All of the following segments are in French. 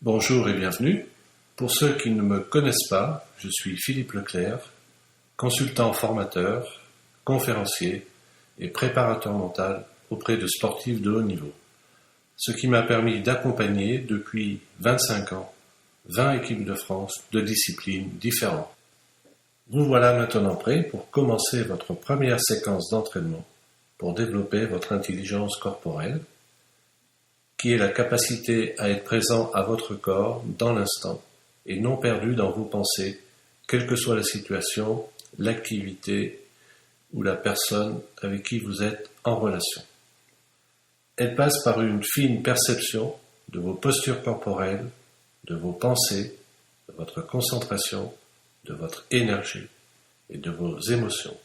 Bonjour et bienvenue. Pour ceux qui ne me connaissent pas, je suis Philippe Leclerc, consultant formateur, conférencier et préparateur mental auprès de sportifs de haut niveau, ce qui m'a permis d'accompagner depuis 25 ans 20 équipes de France de disciplines différentes. Vous voilà maintenant prêt pour commencer votre première séquence d'entraînement pour développer votre intelligence corporelle, qui est la capacité à être présent à votre corps dans l'instant et non perdu dans vos pensées, quelle que soit la situation, l'activité ou la personne avec qui vous êtes en relation. Elle passe par une fine perception de vos postures corporelles, de vos pensées, de votre concentration, de votre énergie et de vos émotions.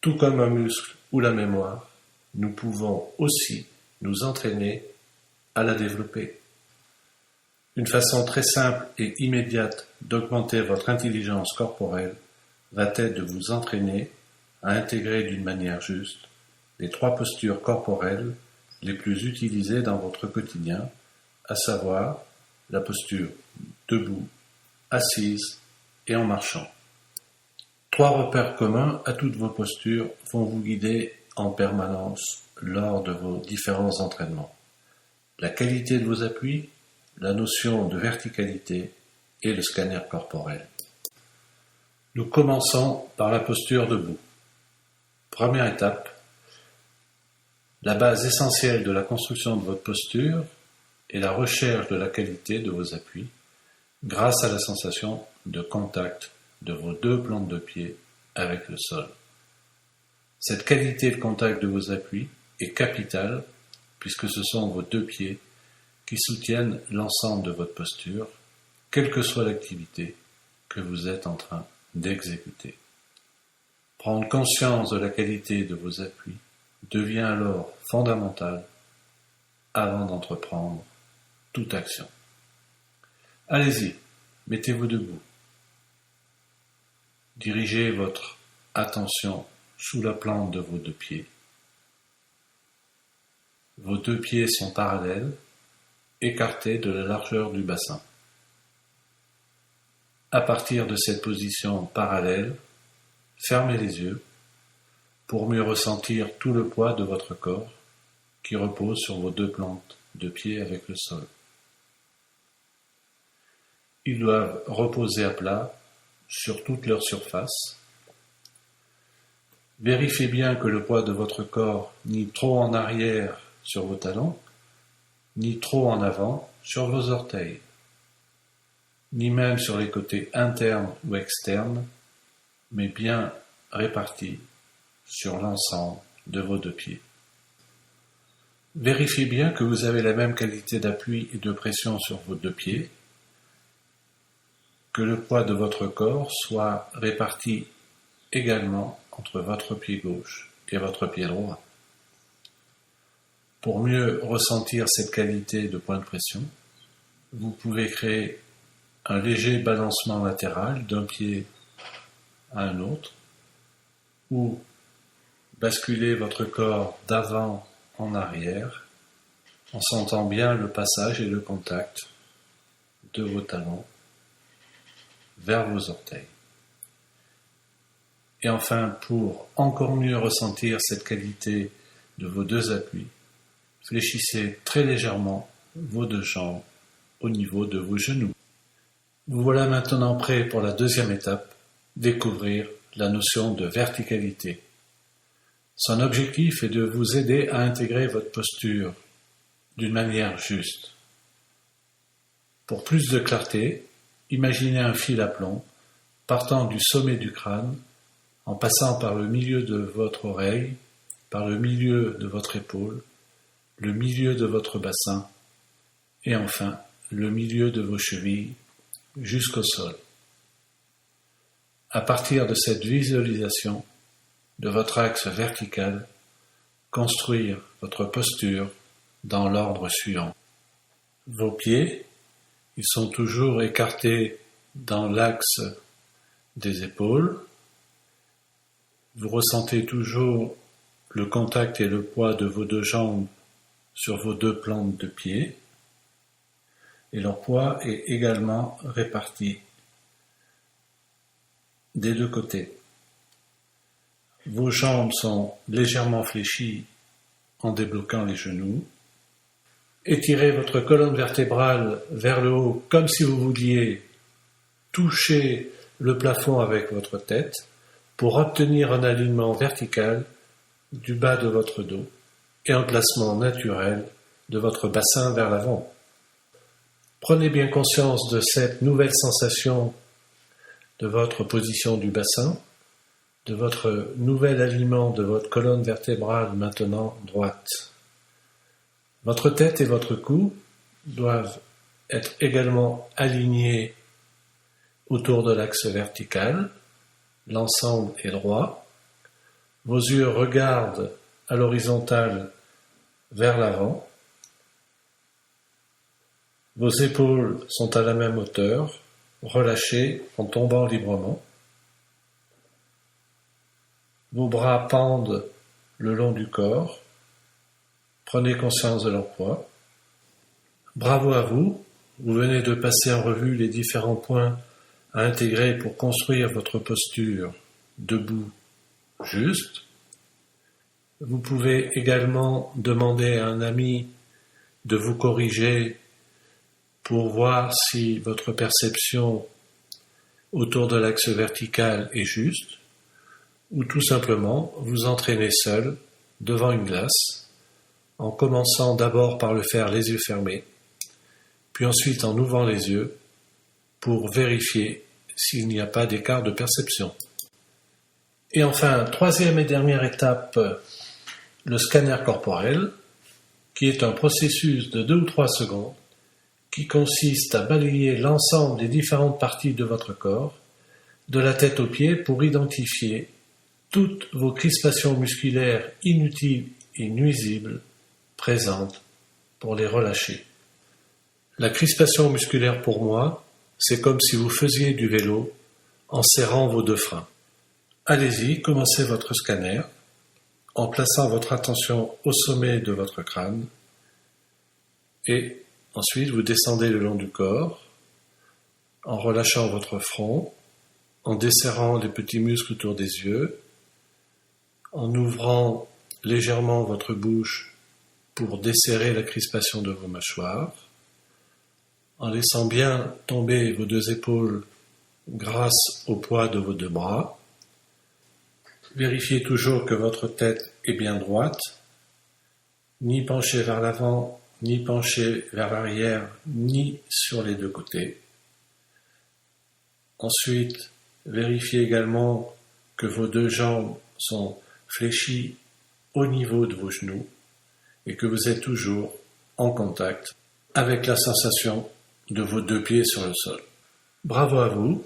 Tout comme un muscle ou la mémoire, nous pouvons aussi nous entraîner à la développer. Une façon très simple et immédiate d'augmenter votre intelligence corporelle va être de vous entraîner à intégrer d'une manière juste les 3 postures corporelles les plus utilisées dans votre quotidien, à savoir la posture debout, assise et en marchant. 3 repères communs à toutes vos postures vont vous guider en permanence lors de vos différents entraînements. La qualité de vos appuis, la notion de verticalité et le scanner corporel. Nous commençons par la posture debout. Première étape, la base essentielle de la construction de votre posture est la recherche de la qualité de vos appuis grâce à la sensation de contact de vos 2 plantes de pied avec le sol. Cette qualité de contact de vos appuis est capitale puisque ce sont vos 2 pieds qui soutiennent l'ensemble de votre posture, quelle que soit l'activité que vous êtes en train d'exécuter. Prendre conscience de la qualité de vos appuis devient alors fondamental avant d'entreprendre toute action. Allez-y, mettez-vous debout. Dirigez votre attention sous la plante de vos 2 pieds. Vos 2 pieds sont parallèles, écartés de la largeur du bassin. À partir de cette position parallèle, fermez les yeux pour mieux ressentir tout le poids de votre corps qui repose sur vos 2 plantes de pied avec le sol. Ils doivent reposer à plat sur toute leur surface. Vérifiez bien que le poids de votre corps ni trop en arrière sur vos talons, ni trop en avant sur vos orteils, ni même sur les côtés internes ou externes, mais bien répartis sur l'ensemble de vos 2 pieds. Vérifiez bien que vous avez la même qualité d'appui et de pression sur vos 2 pieds, que le poids de votre corps soit réparti également entre votre pied gauche et votre pied droit. Pour mieux ressentir cette qualité de point de pression, vous pouvez créer un léger balancement latéral d'un pied à un autre, ou basculer votre corps d'avant en arrière en sentant bien le passage et le contact de vos talons vers vos orteils. Et enfin, pour encore mieux ressentir cette qualité de vos 2 appuis, fléchissez très légèrement vos 2 jambes au niveau de vos genoux. Vous voilà maintenant prêt pour la 2e étape, découvrir la notion de verticalité. Son objectif est de vous aider à intégrer votre posture d'une manière juste. Pour plus de clarté, imaginez un fil à plomb partant du sommet du crâne, en passant par le milieu de votre oreille, par le milieu de votre épaule, le milieu de votre bassin et enfin le milieu de vos chevilles jusqu'au sol. À partir de cette visualisation de votre axe vertical, construire votre posture dans l'ordre suivant. Vos pieds, ils sont toujours écartés dans l'axe des épaules. Vous ressentez toujours le contact et le poids de vos 2 jambes sur vos 2 plantes de pied. et leur poids est également réparti des deux côtés. Vos jambes sont légèrement fléchies en débloquant les genoux. Étirez votre colonne vertébrale vers le haut comme si vous vouliez toucher le plafond avec votre tête pour obtenir un alignement vertical du bas de votre dos et un placement naturel de votre bassin vers l'avant. Prenez bien conscience de cette nouvelle sensation de votre position du bassin, de votre nouvel alignement de votre colonne vertébrale maintenant droite. Votre tête et votre cou doivent être également alignés autour de l'axe vertical. L'ensemble est droit. Vos yeux regardent à l'horizontale vers l'avant. Vos épaules sont à la même hauteur, relâchées en tombant librement. Vos bras pendent le long du corps. Prenez conscience de leur poids. Bravo à vous. Vous venez de passer en revue les différents points à intégrer pour construire votre posture debout juste. Vous pouvez également demander à un ami de vous corriger pour voir si votre perception autour de l'axe vertical est juste, ou tout simplement vous entraîner seul devant une glace, en commençant d'abord par le faire les yeux fermés, puis ensuite en ouvrant les yeux pour vérifier s'il n'y a pas d'écart de perception. Et enfin, troisième et dernière étape, le scanner corporel, qui est un processus de 2 ou 3 secondes qui consiste à balayer l'ensemble des différentes parties de votre corps, de la tête aux pieds, pour identifier toutes vos crispations musculaires inutiles et nuisibles présentes pour les relâcher. La crispation musculaire pour moi, c'est comme si vous faisiez du vélo en serrant vos 2 freins. Allez-y, commencez votre scanner en plaçant votre attention au sommet de votre crâne et ensuite vous descendez le long du corps en relâchant votre front, en desserrant les petits muscles autour des yeux, en ouvrant légèrement votre bouche pour desserrer la crispation de vos mâchoires, en laissant bien tomber vos 2 épaules grâce au poids de vos 2 bras. Vérifiez toujours que votre tête est bien droite, ni penchée vers l'avant, ni penchée vers l'arrière, ni sur les 2 côtés. Ensuite, vérifiez également que vos 2 jambes sont fléchies au niveau de vos genoux et que vous êtes toujours en contact avec la sensation de vos 2 pieds sur le sol. Bravo à vous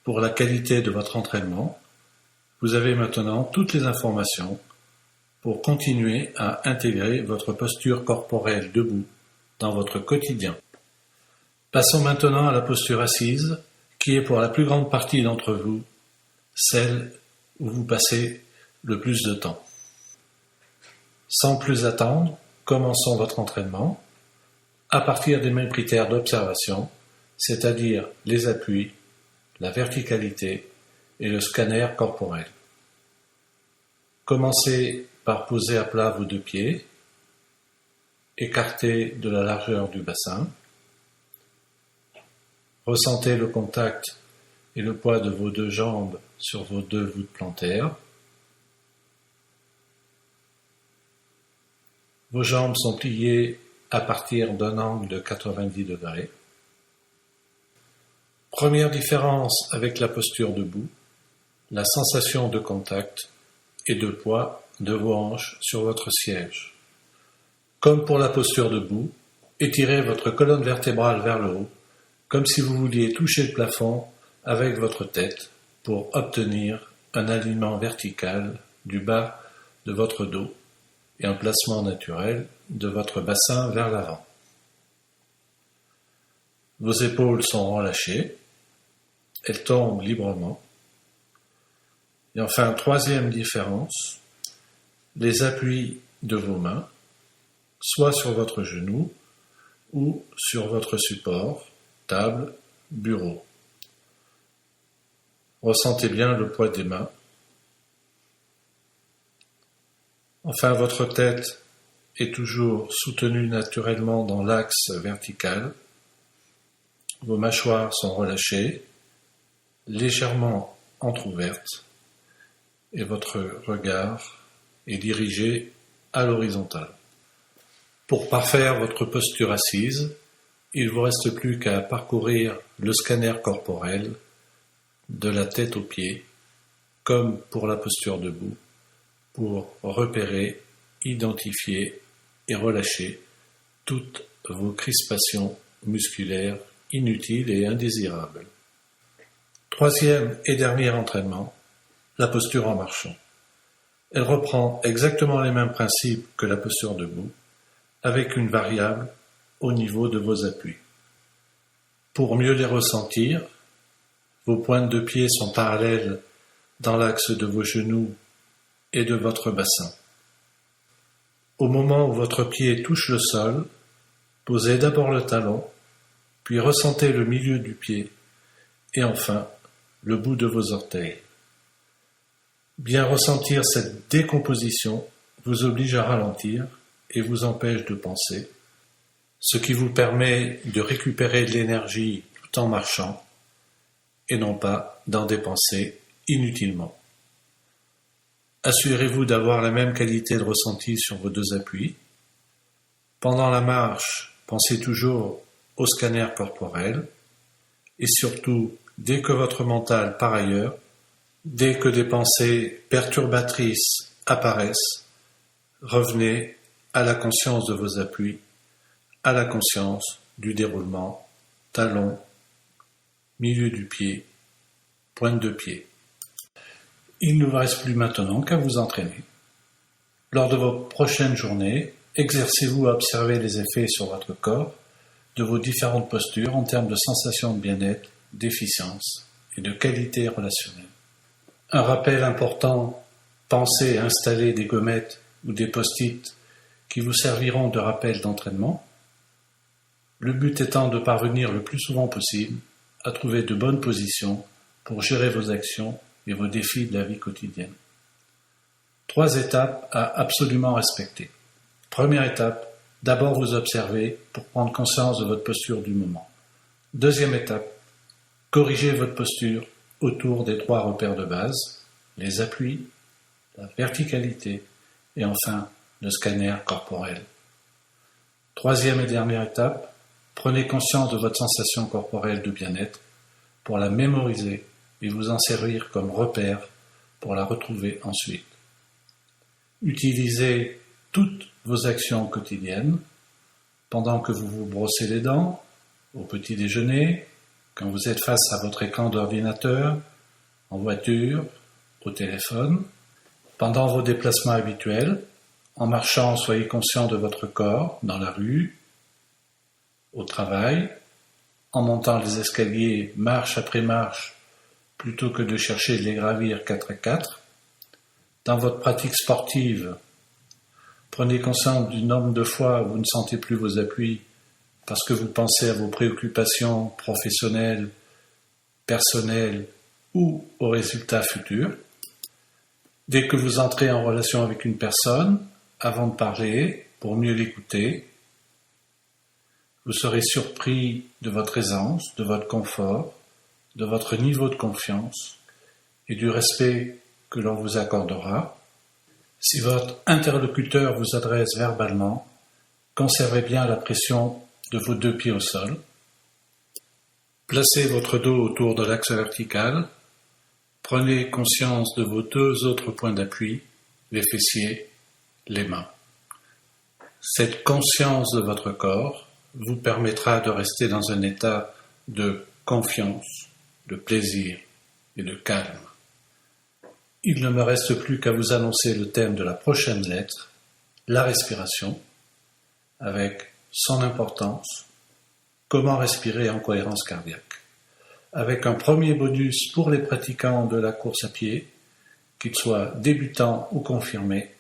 pour la qualité de votre entraînement. Vous avez maintenant toutes les informations pour continuer à intégrer votre posture corporelle debout dans votre quotidien. Passons maintenant à la posture assise, qui est pour la plus grande partie d'entre vous celle où vous passez le plus de temps. Sans plus attendre, commençons votre entraînement à partir des mêmes critères d'observation, c'est-à-dire les appuis, la verticalité et le scanner corporel. Commencez par poser à plat vos 2 pieds, écartés de la largeur du bassin. Ressentez le contact et le poids de vos 2 jambes sur vos 2 voûtes plantaires. Vos jambes sont pliées à partir d'un angle de 90 degrés. Première différence avec la posture debout, la sensation de contact et de poids de vos hanches sur votre siège. Comme pour la posture debout, étirez votre colonne vertébrale vers le haut, comme si vous vouliez toucher le plafond avec votre tête pour obtenir un alignement vertical du bas de votre dos et un placement naturel de votre bassin vers l'avant. Vos épaules sont relâchées, elles tombent librement. Et enfin, troisième différence, les appuis de vos mains, soit sur votre genou, ou sur votre support, table, bureau. Ressentez bien le poids des mains. Enfin, votre tête est toujours soutenue naturellement dans l'axe vertical. Vos mâchoires sont relâchées, légèrement entr'ouvertes, et votre regard est dirigé à l'horizontale. Pour parfaire votre posture assise, il ne vous reste plus qu'à parcourir le scanner corporel de la tête aux pieds, comme pour la posture debout, pour repérer, identifier et relâcher toutes vos crispations musculaires inutiles et indésirables. Troisième et dernier entraînement, la posture en marchant. Elle reprend exactement les mêmes principes que la posture debout, avec une variable au niveau de vos appuis. Pour mieux les ressentir, vos pointes de pied sont parallèles dans l'axe de vos genoux et de votre bassin. Au moment où votre pied touche le sol, posez d'abord le talon, puis ressentez le milieu du pied et enfin le bout de vos orteils. Bien ressentir cette décomposition vous oblige à ralentir et vous empêche de penser, ce qui vous permet de récupérer de l'énergie tout en marchant et non pas d'en dépenser inutilement. Assurez-vous d'avoir la même qualité de ressenti sur vos deux appuis. Pendant la marche, pensez toujours au scanner corporel et surtout, dès que votre mental part ailleurs, dès que des pensées perturbatrices apparaissent, revenez à la conscience de vos appuis, à la conscience du déroulement, talon, milieu du pied, pointe de pied. Il ne vous reste plus maintenant qu'à vous entraîner. Lors de vos prochaines journées, exercez-vous à observer les effets sur votre corps de vos différentes postures en termes de sensation de bien-être, d'efficience et de qualité relationnelle. Un rappel important, pensez à installer des gommettes ou des post-it qui vous serviront de rappel d'entraînement. Le but étant de parvenir le plus souvent possible à trouver de bonnes positions pour gérer vos actions et vos défis de la vie quotidienne. 3 étapes à absolument respecter. Première étape, d'abord vous observer pour prendre conscience de votre posture du moment. Deuxième étape, corrigez votre posture autour des 3 repères de base, les appuis, la verticalité et enfin le scanner corporel. Troisième et dernière étape, prenez conscience de votre sensation corporelle de bien-être pour la mémoriser et vous en servir comme repère pour la retrouver ensuite. Utilisez toutes vos actions quotidiennes pendant que vous vous brossez les dents, au petit déjeuner, quand vous êtes face à votre écran d'ordinateur, en voiture, au téléphone, pendant vos déplacements habituels, en marchant, soyez conscient de votre corps dans la rue, au travail, en montant les escaliers marche après marche, plutôt que de chercher de les gravir 4 à 4. Dans votre pratique sportive, prenez conscience du nombre de fois où vous ne sentez plus vos appuis parce que vous pensez à vos préoccupations professionnelles, personnelles ou aux résultats futurs. Dès que vous entrez en relation avec une personne, avant de parler, pour mieux l'écouter, vous serez surpris de votre aisance, de votre confort, de votre niveau de confiance et du respect que l'on vous accordera. Si votre interlocuteur vous adresse verbalement, conservez bien la pression de vos 2 pieds au sol. Placez votre dos autour de l'axe vertical. Prenez conscience de vos 2 autres points d'appui, les fessiers, les mains. Cette conscience de votre corps vous permettra de rester dans un état de confiance, de plaisir et de calme. Il ne me reste plus qu'à vous annoncer le thème de la prochaine lettre, la respiration, avec son importance, comment respirer en cohérence cardiaque, avec un premier bonus pour les pratiquants de la course à pied, qu'ils soient débutants ou confirmés,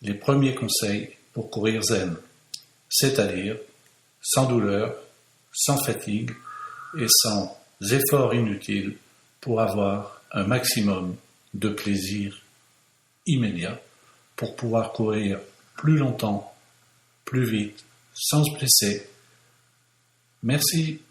les premiers conseils pour courir zen, c'est-à-dire sans douleur, sans fatigue et sans effort inutile pour avoir un maximum de plaisir immédiat pour pouvoir courir plus longtemps, plus vite, sans se blesser. Merci.